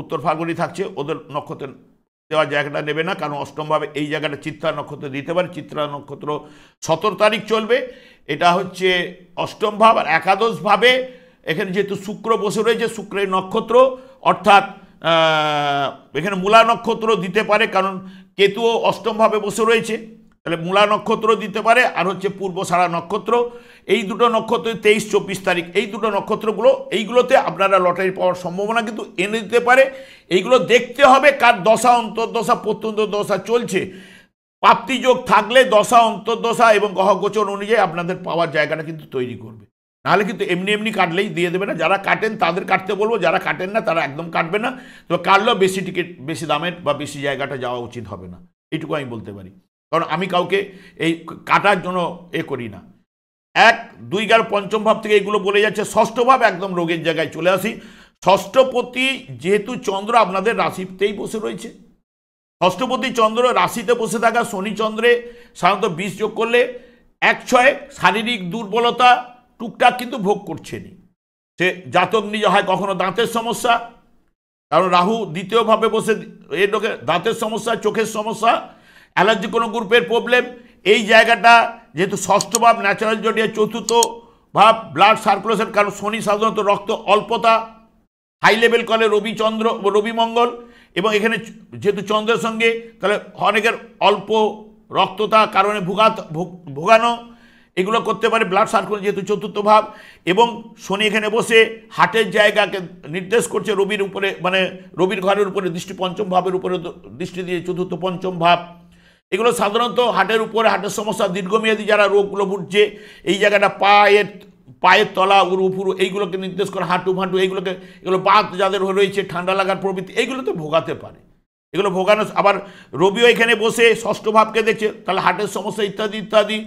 উত্তর ফাল্গুনী থাকছে, ওদের নক্ষত্রে দেওয়ার জায়গাটা নেবে না, কারণ অষ্টমভাবে এই জায়গাটা চিত্রা নক্ষত্র দিতে পারে। চিত্রা নক্ষত্র 17 তারিখ চলবে, এটা হচ্ছে অষ্টম ভাব। আর একাদশ ভাবে এখানে যেহেতু শুক্র বসে রয়েছে, শুক্রের নক্ষত্র অর্থাৎ এখানে মূলা নক্ষত্র দিতে পারে, কারণ কেতুও অষ্টমভাবে বসে রয়েছে। তাহলে মূলা নক্ষত্র দিতে পারে, আর হচ্ছে পূর্বসারা নক্ষত্র। এই দুটো নক্ষত্র 23-24 তারিখ, এই দুটো নক্ষত্রগুলো, এইগুলোতে আপনারা লটারি পাওয়ার সম্ভাবনা কিন্তু এনে দিতে পারে। এইগুলো দেখতে হবে কার দশা অন্তর্দশা প্রত্যন্তর্দশা চলছে। প্রাপ্তিযোগ থাকলে দশা অন্তর্দশা এবং গ্রহগোচর অনুযায়ী আপনাদের পাওয়ার জায়গাটা কিন্তু তৈরি করবে। নাহলে কিন্তু এমনি এমনি কাটলেই দিয়ে দেবে না। যারা কাটেন তাদের কাটতে বলবো, যারা কাটেন না তারা একদম কাটবে না। তো কাটলেও বেশি টিকিট, বেশি দামের বা বেশি জায়গাটা যাওয়া উচিত হবে না, এইটুকু আমি বলতে পারি। কারণ আমি কাউকে এই কাটার জন্য করি না। 1, 2 গেল পঞ্চম ভাব থেকে এইগুলো বলে যাচ্ছে। ষষ্ঠ ভাব একদম রোগের জায়গায় চলে আসি। ষষ্ঠপতি যেহেতু চন্দ্র আপনাদের রাশিতেই বসে রয়েছে, ষষ্ঠপতি চন্দ্র রাশিতে বসে থাকা শনি চন্দ্রে সাধারণত 20 যোগ করলে 1-6 শারীরিক দুর্বলতা টুকটাক কিন্তু ভোগ করছেনই। সে জাতক নিজে হয় কখনো দাঁতের সমস্যা, কারণ রাহু দ্বিতীয়ভাবে বসে এর লোকে দাঁতের সমস্যা, চোখের সমস্যা, অ্যালার্জি কোনো গ্রুপের প্রবলেম। এই জায়গাটা যেহেতু ষষ্ঠ ভাব ন্যাচারাল জডিয়া, চতুর্থ ভাব ব্লাড সার্কুলেশন, কারণ শনি সাধারণত রক্ত অল্পতা হাই লেভেল করে রবি মঙ্গল, এবং এখানে যেহেতু চন্দ্রের সঙ্গে, তাহলে অনেকের অল্প রক্ততা কারণে ভোগানো, এগুলো করতে পারে। ব্লাড সার্কুলেশন যেহেতু চতুর্থ ভাব, এবং শনি এখানে বসে হার্টের জায়গাকে নির্দেশ করছে রবির উপরে, মানে রবির ঘরের উপরে দৃষ্টি, পঞ্চম ভাবের উপরে দৃষ্টি দিয়ে চতুর্থ পঞ্চম ভাব। এগুলো সাধারণত হার্টের উপরে, হার্টের সমস্যা, দীর্ঘমেয়াদী যারা রোগগুলো ভুগছে, এই জায়গাটা পায়ের তলা, উরুফুরু এইগুলোকে নির্দেশ করে, হাঁটু ফাঁটু এগুলো বাত যাদের রয়েছে, ঠান্ডা লাগার প্রবৃত্তি, এইগুলোতে ভোগাতে পারে। এগুলো ভোগানো। আবার রবিও এখানে বসে ষষ্ঠ ভাবকে দেখছে, তাহলে হার্টের সমস্যা ইত্যাদি ইত্যাদি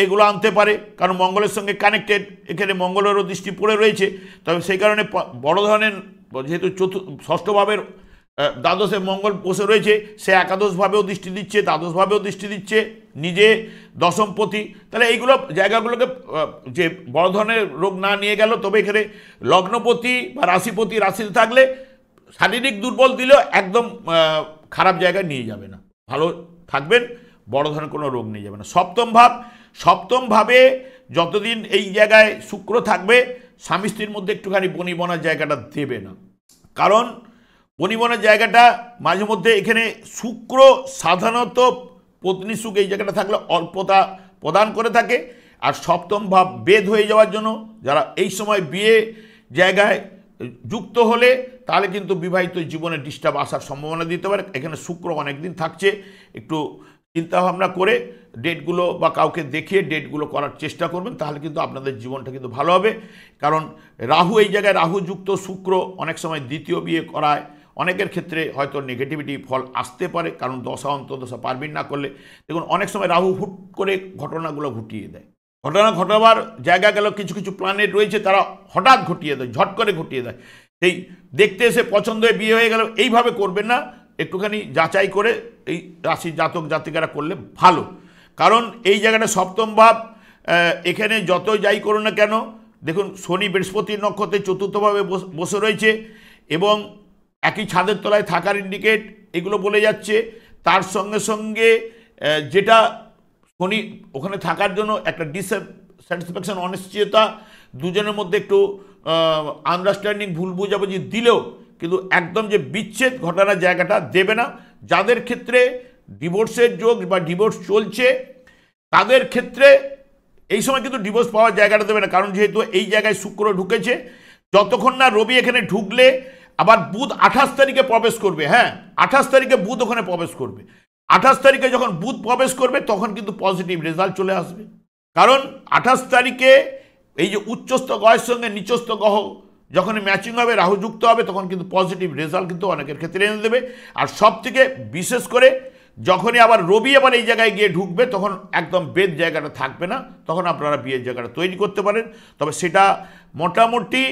এগুলো আনতে পারে, কারণ মঙ্গলের সঙ্গে কানেক্টেড, এখানে মঙ্গলেরও দৃষ্টি পড়ে রয়েছে। তবে সেই কারণে বড় ধরনের, যেহেতু ষষ্ঠ ভাবের দ্বাদশে মঙ্গল বসে রয়েছে, সে একাদশভাবেও দৃষ্টি দিচ্ছে, দ্বাদশভাবেও দৃষ্টি দিচ্ছে, নিজে দশমপতি। তাহলে এইগুলো জায়গাগুলোকে যে বড় ধরনের রোগ না নিয়ে গেল, তবে এখানে লগ্নপতি বা রাশিপতি রাশিতে থাকলে শারীরিক দুর্বল দিলেও একদম খারাপ জায়গায় নিয়ে যাবে না, ভালো থাকবেন, বড় ধরনের কোনো রোগ নিয়ে যাবে না। সপ্তম ভাবে যতদিন এই জায়গায় শুক্র থাকবে, স্বামী স্ত্রীর মধ্যে একটুখানি বনিবনার জায়গাটা দেবে না, কারণ বনিবনার জায়গাটা মাঝে মধ্যে এখানে শুক্র সাধারণত পত্নী সুখ এই জায়গাটা থাকলে অল্পতা প্রদান করে থাকে। আর সপ্তম ভাব বেদ হয়ে যাওয়ার জন্য যারা এই সময় বিয়ে জায়গায় যুক্ত হলে, তাহলে কিন্তু বিবাহিত জীবনে ডিস্টার্ব আসার সম্ভাবনা দিতে পারে। এখানে শুক্র অনেক দিন থাকছে, একটু চিন্তাভাবনা করে ডেটগুলো বা কাউকে দেখিয়ে ডেটগুলো করার চেষ্টা করবেন, তাহলে কিন্তু আপনাদের জীবনটা কিন্তু ভালো হবে। কারণ রাহু এই জায়গায়, রাহু যুক্ত শুক্র অনেক সময় দ্বিতীয় বিয়ে করায়, অনেকের ক্ষেত্রে হয়তো নেগেটিভিটি ফল আসতে পারে, কারণ দশা অন্তর্দশা পারবিন না করলে। দেখুন অনেক সময় রাহু হুট করে ঘটনাগুলো ঘটিয়ে দেয়, ঘটনা ঘটাবার জায়গা গেল, কিছু কিছু প্ল্যানেট রয়েছে তারা হঠাৎ ঘটিয়ে দেয়, ঝট করে ঘটিয়ে দেয়। সেই দেখতে এসে পছন্দ হয়ে বিয়ে হয়ে গেল, এইভাবে করবেন না, একটুখানি যাচাই করে এই রাশির জাতক জাতিকারা করলে ভালো। কারণ এই জায়গাটা সপ্তম ভাব, এখানে যত যাই করুন না কেন, দেখুন শনি বৃহস্পতির নক্ষত্রে চতুর্থভাবে বসে রয়েছে, এবং একই ছাদের তলায় থাকার ইন্ডিকেট এগুলো বলে যাচ্ছে। তার সঙ্গে সঙ্গে যেটা শনি ওখানে থাকার জন্য একটা ডিসস্যাটিসফ্যাকশন, অনিশ্চয়তা, দুজনের মধ্যে একটু আন্ডারস্ট্যান্ডিং, ভুল বুঝাবুঝি দিলেও কিন্তু একদম যে বিচ্ছেদ ঘটনার জায়গাটা দেবে না। যাদের ক্ষেত্রে ডিভোর্সের যোগ বা ডিভোর্স চলছে, তাদের ক্ষেত্রে এই সময় কিন্তু ডিভোর্স পাওয়ার জায়গাটা দেবে না, কারণ যেহেতু এই জায়গায় শুক্র ঢুকেছে। যতক্ষণ না রবি এখানে ঢুকলে আবার বুধ 28 তারিখে প্রবেশ করবে, হ্যাঁ 28 তারিখে বুধ ওখানে প্রবেশ করবে। 28 তারিখে যখন বুধ প্রবেশ করবে, তখন কিন্তু পজিটিভ রেজাল্ট চলে আসবে। কারণ 28 তারিখে এই যে উচ্চস্থ গ্রহের সঙ্গে নিচস্থ গ্রহ যখন ম্যাচিং হবে, রাহু যুক্ত হবে, তখন কিন্তু পজিটিভ রেজাল্ট কিন্তু অনেকের ক্ষেত্রে এনে দেবে। আর সব থেকে বিশেষ করে যখনই আবার রবি আবার এই জায়গায় গিয়ে ঢুকবে, তখন একদম বেদ জায়গাটা থাকবে না, তখন আপনারা বিয়ের জায়গাটা তৈরি করতে পারেন। তবে সেটা মোটামুটি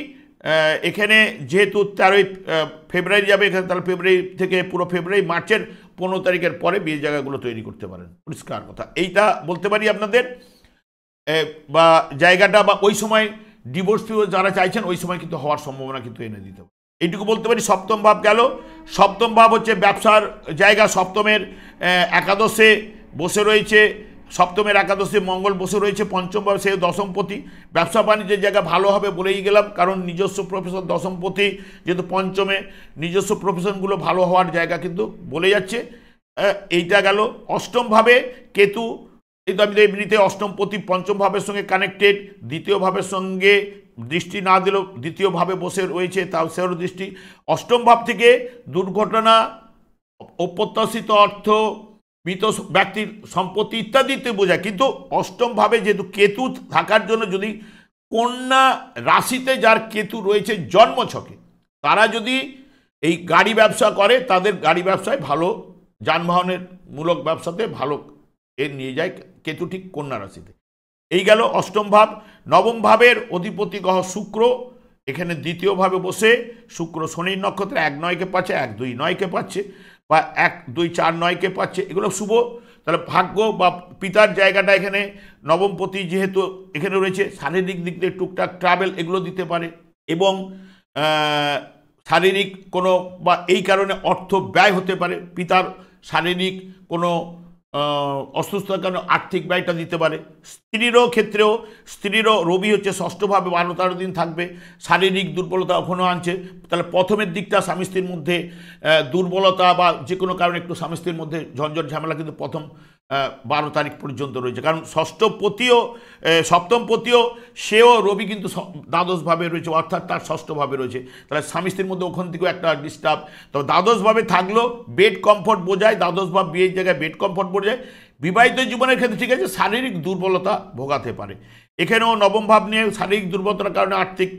এখানে যেহেতু 13ই ফেব্রুয়ারি যাবে, এখানে তাহলে ফেব্রুয়ারি থেকে পুরো ফেব্রুয়ারি, মার্চের 15 তারিখের পরে বিয়ের জায়গাগুলো তৈরি করতে পারেন, পরিষ্কার কথা। এইটা বলতে পারি আপনাদের, বা জায়গাটা বা ওই সময় ডিভোর্স ফিভোর্স যারা চাইছেন, ওই সময় কিন্তু হওয়ার সম্ভাবনা কিন্তু এনে দিতে হবে। এইটুকু বলতে পারি। সপ্তম ভাব গেল। সপ্তম ভাব হচ্ছে ব্যবসার জায়গা, সপ্তমের একাদশে বসে রয়েছে, সপ্তমের একাদশে মঙ্গল বসে রয়েছে, পঞ্চম ভাবে সে দশমপতি। ব্যবসা বাণিজ্যের জায়গা ভালো হবে বলেই গেলাম, কারণ নিজস্ব প্রফেশন দশমপতি যেহেতু পঞ্চমে, নিজস্ব প্রফেশনগুলো ভালো হওয়ার জায়গা কিন্তু বলে যাচ্ছে। এইটা গেল অষ্টমভাবে কেতু, এই তো আমি এমনিতে অষ্টম প্রতি পঞ্চম ভাবের সঙ্গে কানেক্টেড, দ্বিতীয় ভাবের সঙ্গে দৃষ্টি না দিলেও দ্বিতীয় ভাবে বসে রয়েছে, তাও সেও দৃষ্টি। অষ্টম ভাব থেকে দুর্ঘটনা, অপ্রত্যাশিত অর্থ, মৃত ব্যক্তির সম্পত্তি ইত্যাদিতে বোঝায়। কিন্তু অষ্টম ভাবে যেহেতু কেতু থাকার জন্য, যদি কন্যা রাশিতে যার কেতু রয়েছে জন্মছকে, তারা যদি এই গাড়ি ব্যবসা করে, তাদের গাড়ি ব্যবসায় ভালো, যানবাহনের মূলক ব্যবসাতে ভালো নিয়ে যায় কেতু, ঠিক কন্যা রাশিতে। এই গেল অষ্টম ভাব। নবম ভাবের অধিপতি গ্রহ শুক্র, এখানে দ্বিতীয় ভাবে বসে শুক্র শনির নক্ষত্রে 1-9কে পাচ্ছে, 1-2-9কে পাচ্ছে, বা 1-2-4-9কে পাচ্ছে, এগুলো শুভ। তাহলে ভাগ্য বা পিতার জায়গাটা এখানে নবমপতি যেহেতু এখানে রয়েছে, শারীরিক দিক দিয়ে টুকটাক ট্রাভেল এগুলো দিতে পারে, এবং শারীরিক কোনো বা এই কারণে অর্থ ব্যয় হতে পারে, পিতার শারীরিক কোনো অসুস্থতার কারণে আর্থিক ব্যয়টা দিতে পারে। স্ত্রীরও ক্ষেত্রেও, স্ত্রীরও রবি হচ্ছে ষষ্ঠভাবে 12-13 দিন থাকবে, শারীরিক দুর্বলতা ওখানেও আনছে। তাহলে প্রথমের দিকটা স্বামী স্ত্রীর মধ্যে দুর্বলতা বা যে কোনো কারণে একটু স্বামী স্ত্রীর মধ্যে ঝঞ্ঝট ঝামেলা কিন্তু প্রথম 12 তারিখ পর্যন্ত রয়েছে, কারণ ষষ্ঠপতিও সপ্তমপতিও সেও রবি কিন্তু দ্বাদশভাবে রয়েছে, অর্থাৎ তার ষষ্ঠভাবে রয়েছে। তাহলে স্বামী স্ত্রীর মধ্যে ওখান থেকেও একটা ডিস্টার্ব। তবে দ্বাদশভাবে থাকলেও বেড কমফর্ট বোঝায়, দ্বাদশভাব বিয়ের জায়গায় বেড কমফর্ট বোঝায়। বিবাহিত জীবনের ক্ষেত্রে ঠিক আছে, শারীরিক দুর্বলতা ভোগাতে পারে। এখানেও নবম ভাব নিয়ে শারীরিক দুর্বলতার কারণে আর্থিক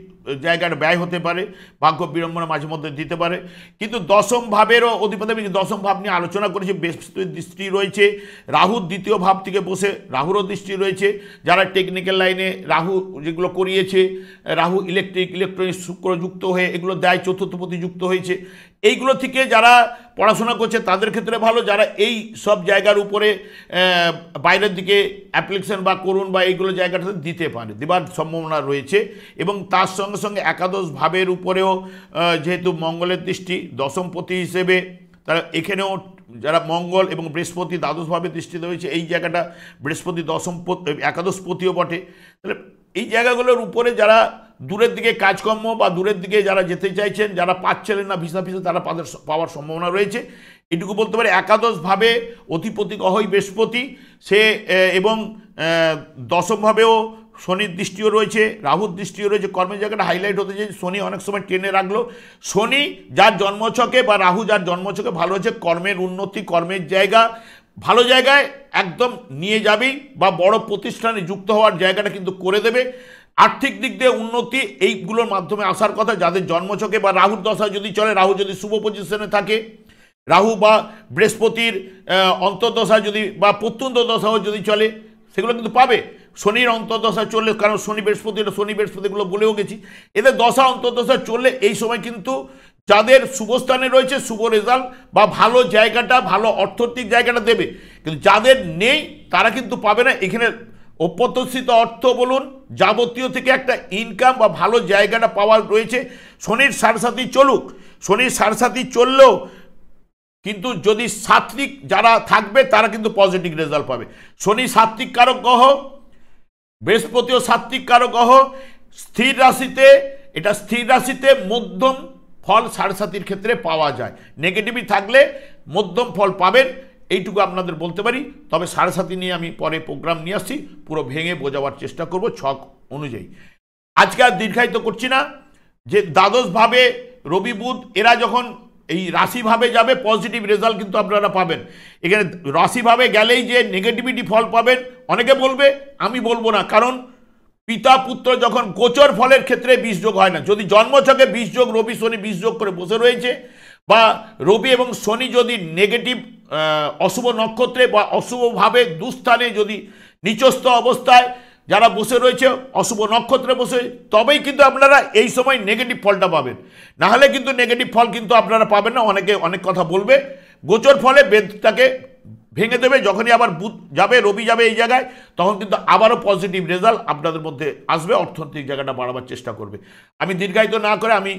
জায়গার ব্যয় হতে পারে, ভাগ্য বিড়ম্বনা মাঝে মধ্যে দিতে পারে। কিন্তু দশম ভাবেরও অধিপতি, আমি দশম ভাব নিয়ে আলোচনা করেছি, বৃহস্পতির দৃষ্টি রয়েছে, রাহুর দ্বিতীয় ভাব থেকে বসে রাহুরও দৃষ্টি রয়েছে। যারা টেকনিক্যাল লাইনে রাহু যেগুলো করিয়েছে, রাহু ইলেকট্রিক ইলেকট্রনিক্স শুক্র যুক্ত হয়ে এগুলো দেয়, চতুর্থপতি যুক্ত হয়েছে, এইগুলো থেকে যারা পড়াশোনা করছে তাদের ক্ষেত্রে ভালো। যারা এই সব জায়গার উপরে বাইরের দিকে অ্যাপ্লিকেশন বা করুন বা এইগুলো জায়গাটাতে দিতে পারে, দেবার সম্ভাবনা রয়েছে। এবং তার সঙ্গে সঙ্গে একাদশ ভাবের উপরেও যেহেতু মঙ্গলের দৃষ্টি দশমপতি হিসেবে, তারা এখানেও যারা মঙ্গল এবং বৃহস্পতি দ্বাদশভাবে দৃষ্টিতে রয়েছে, এই জায়গাটা বৃহস্পতি একাদশপতিও বটে। তাহলে এই জায়গাগুলোর উপরে যারা দূরের দিকে কাজকর্ম বা দূরের দিকে যারা যেতে চাইছেন, যারা পাচ্ছিলেন না ভিসা ফিসা, তারা পাওয়ার সম্ভাবনা রয়েছে, এটুকু বলতে পারে। একাদশভাবে অধিপতি গ্রহই বৃহস্পতি, সে এবং দশমভাবেও শনির দৃষ্টিও রয়েছে, রাহুর দৃষ্টিও রয়েছে। কর্মের জায়গাটা হাইলাইট হতে চাই, শনি অনেক সময় টেনে রাখলো। শনি যার জন্মছকে বা রাহু যার জন্মছকে ভালো হচ্ছে, কর্মের উন্নতি, কর্মের জায়গা ভালো জায়গায় একদম নিয়ে যাবেই, বা বড় প্রতিষ্ঠানে যুক্ত হওয়ার জায়গাটা কিন্তু করে দেবে। আর্থিক দিক দিয়ে উন্নতি এইগুলোর মাধ্যমে আসার কথা। যাদের জন্মছকে বা রাহুর দশা যদি চলে, রাহু যদি শুভ পজিশনে থাকে, রাহু বা বৃহস্পতির অন্তর্দশা যদি বা প্রত্যন্ত দশাও যদি চলে, সেগুলো কিন্তু পাবে। শনির অন্তর্দশা চললে, কারণ শনি বৃহস্পতিগুলো বলেও গেছি, এদের দশা অন্তর্দশা চললে এই সময় কিন্তু যাদের শুভস্থানে রয়েছে শুভ রেজাল্ট বা ভালো জায়গাটা, ভালো অর্থনৈতিক জায়গাটা দেবে। কিন্তু যাদের নেই তারা কিন্তু পাবে না। এখানে অপ্রত্যাশিত অর্থ বলুন, যাবতীয় থেকে একটা ইনকাম বা ভালো জায়গাটা পাওয়ার রয়েছে। শনির সাড়ে চলুক, শনির সাড়ে চললেও কিন্তু যদি সাত্ত্বিক যারা থাকবে তারা কিন্তু পজিটিভ রেজাল্ট পাবে। শনি সাত্ত্বিক কারক গ্রহ, বৃহস্পতিও সাত্ত্বিক কারক গ্রহ। স্থির রাশিতে, এটা স্থির রাশিতে মধ্যম ফল সাড়ে ক্ষেত্রে পাওয়া যায়। নেগেটিভই থাকলে মধ্যম ফল পাবেন, এইটুকু আপনাদের বলতে পারি। তবে সাড়ে নিয়ে আমি পরে প্রোগ্রাম নিয়ে আসছি, পুরো ভেঙে বোঝাবার চেষ্টা করব ছক অনুযায়ী। আজকে আর দীর্ঘায়িত করছি না। যে দ্বাদশভাবে রবি বুধ এরা যখন এই রাশিভাবে যাবে, পজিটিভ রেজাল্ট কিন্তু আপনারা পাবেন। এখানে রাশিভাবে গেলেই যে নেগেটিভিটি ফল পাবেন অনেকে বলবে, আমি বলবো না, কারণ পিতা পুত্র যখন গোচর ফলের ক্ষেত্রে বিষযোগ হয় না। যদি জন্মছকে বিষযোগ রবি শনি বিষযোগ করে বসে রয়েছে, বা রবি এবং শনি যদি নেগেটিভ অশুভ নক্ষত্রে বা অশুভভাবে দুস্থানে যদি নিচস্থ অবস্থায় যারা বসে রয়েছে, অশুভ নক্ষত্রে বসে, তবেই কিন্তু আপনারা এই সময় নেগেটিভ ফলটা পাবেন। না হলে কিন্তু নেগেটিভ ফল কিন্তু আপনারা পাবেন না। অনেকে অনেক কথা বলবে, গোচর ফলে বেদটাকে ভেঙে দেবে। যখনই আবার বুধ যাবে, রবি যাবে এই জায়গায়, তখন কিন্তু আবারও পজিটিভ রেজাল্ট আপনাদের মধ্যে আসবে, অর্থনৈতিক জায়গাটা বাড়াবার চেষ্টা করবে। আমি দীর্ঘায়িত না করে আমি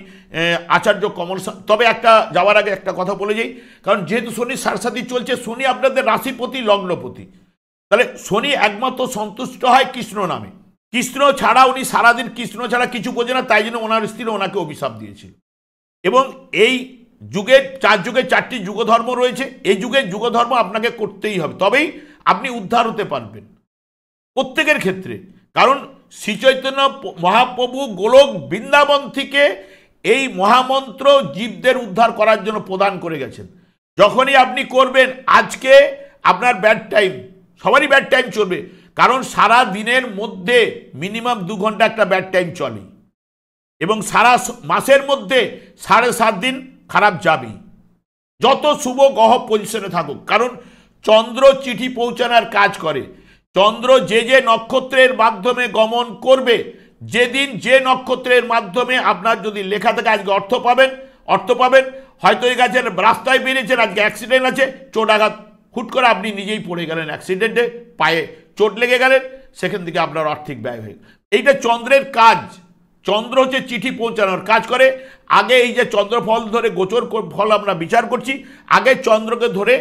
আচার্য কমল, তবে একটা যাওয়ার আগে একটা কথা বলে যাই, কারণ যেহেতু শনি সাড়ে চলছে, শনি আপনাদের রাশিপতি লগ্নপতি, তাহলে শনি একমাত্র সন্তুষ্ট হয় কৃষ্ণ নামে। কৃষ্ণ ছাড়া উনি সারাদিন কৃষ্ণ ছাড়া কিছু বোঝে না, তাই জন্য ওনার স্ত্রী ওনাকে অভিশাপ দিয়েছিল। এবং এই যুগের 4 যুগে 4টি যুগধর্ম রয়েছে, এই যুগের যুগধর্ম আপনাকে করতেই হবে, তবেই আপনি উদ্ধার হতে পারবেন প্রত্যেকের ক্ষেত্রে। কারণ শ্রী চৈতন্য মহাপ্রভু গোলক বৃন্দাবন থেকে এই মহামন্ত্র জীবদের উদ্ধার করার জন্য প্রদান করে গেছেন। যখনই আপনি করবেন, আজকে আপনার ব্যাড টাইম, সবারই ব্যাড টাইম চলবে, কারণ সারা দিনের মধ্যে মিনিমাম 2 ঘন্টা একটা ব্যাড টাইম চলে, এবং সারা মাসের মধ্যে 7.5 দিন খারাপ যাবেই, যত শুভ গ্রহ পজিশনে থাকুক। কারণ চন্দ্র চিঠি পৌঁছানোর কাজ করে। চন্দ্র যে যে নক্ষত্রের মাধ্যমে গমন করবে, যেদিন যে নক্ষত্রের মাধ্যমে আপনার যদি লেখা থাকে আজকে অর্থ পাবেন, হয়তো এই গাছের রাস্তায় বেরিয়েছেন, আজকে অ্যাক্সিডেন্ট আছে, চোট আঘাত, হুট করে আপনি নিজেই পড়ে গেলেন অ্যাক্সিডেন্টে, পায়ে চোট লেগে গেলেন, সেখান থেকে আপনার আর্থিক ব্যয় হয়ে গেল। এইটা চন্দ্রের কাজ। চন্দ্র হচ্ছে চিঠি পৌঁছানোর কাজ করে। আগে এই যে চন্দ্রফল ধরে গোচর ফল আমরা বিচার করছি, আগে চন্দ্রকে ধরে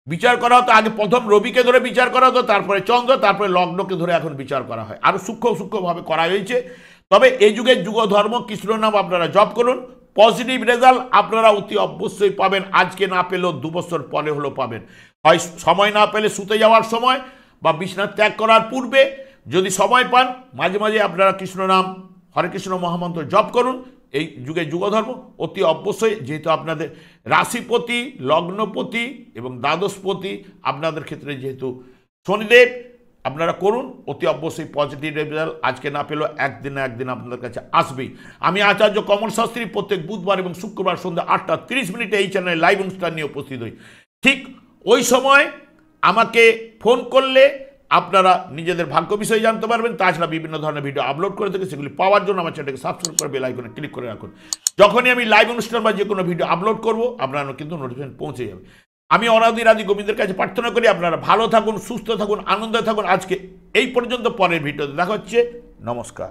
বিচার করা হতো, আগে প্রথম রবিকে ধরে বিচার করা হতো, তারপরে চন্দ্র, তারপরে লগ্নকে ধরে এখন বিচার করা হয়, আরও সূক্ষ্মভাবে করা হয়েছে। তবে এই যুগের যুগ ধর্ম কৃষ্ণ নাম আপনারা জপ করুন, পজিটিভ রেজাল্ট আপনারা অতি অবশ্যই পাবেন। আজকে না পেলেও 2 বছর পরে হলেও পাবেন। হয় সময় না পেলে শুতে যাওয়ার সময় বা বিছানা ত্যাগ করার পূর্বে যদি সময় পান, মাঝে মাঝে আপনারা কৃষ্ণ নাম হরে কৃষ্ণ মহামন্ত্র জপ করুন। এই যুগে যুগধর্ম অতি অবশ্যই, যেহেতু আপনাদের রাশিপতি, লগ্নপতি এবং দ্বাদশপতি আপনাদের ক্ষেত্রে যেহেতু শনিদেব, আপনারা করুন, অতি অবশ্যই পজিটিভ রেজাল্ট আজকে না পেলেও একদিন না একদিন আপনাদের কাছে আসবেই। আমি আচার্য কমল শাস্ত্রী প্রত্যেক বুধবার এবং শুক্রবার সন্ধ্যা 8:30 এই চ্যানেলে লাইভ অনুষ্ঠান নিয়ে উপস্থিত হই। ঠিক ওই সময় আমাকে ফোন করলে আপনারা নিজেদের ভাগ্য বিষয়ে জানতে পারবেন। তাছাড়া বিভিন্ন ধরনের ভিডিও আপলোড করে থাকে, সেগুলি পাওয়ার জন্য আমার চ্যানেলকে সাবস্ক্রাইব করে বেল আইকনে ক্লিক করে রাখুন। যখনই আমি লাইভ অনুষ্ঠান বা যে কোনো ভিডিও আপলোড করব, আপনারা কিন্তু নোটিফিকেশন পৌঁছে যাবে। আমি অনাদি গোবিন্দের কাছে প্রার্থনা করি আপনারা ভালো থাকুন, সুস্থ থাকুন, আনন্দে থাকুন। আজকে এই পর্যন্ত, পরের ভিডিওতে দেখা হচ্ছে। নমস্কার।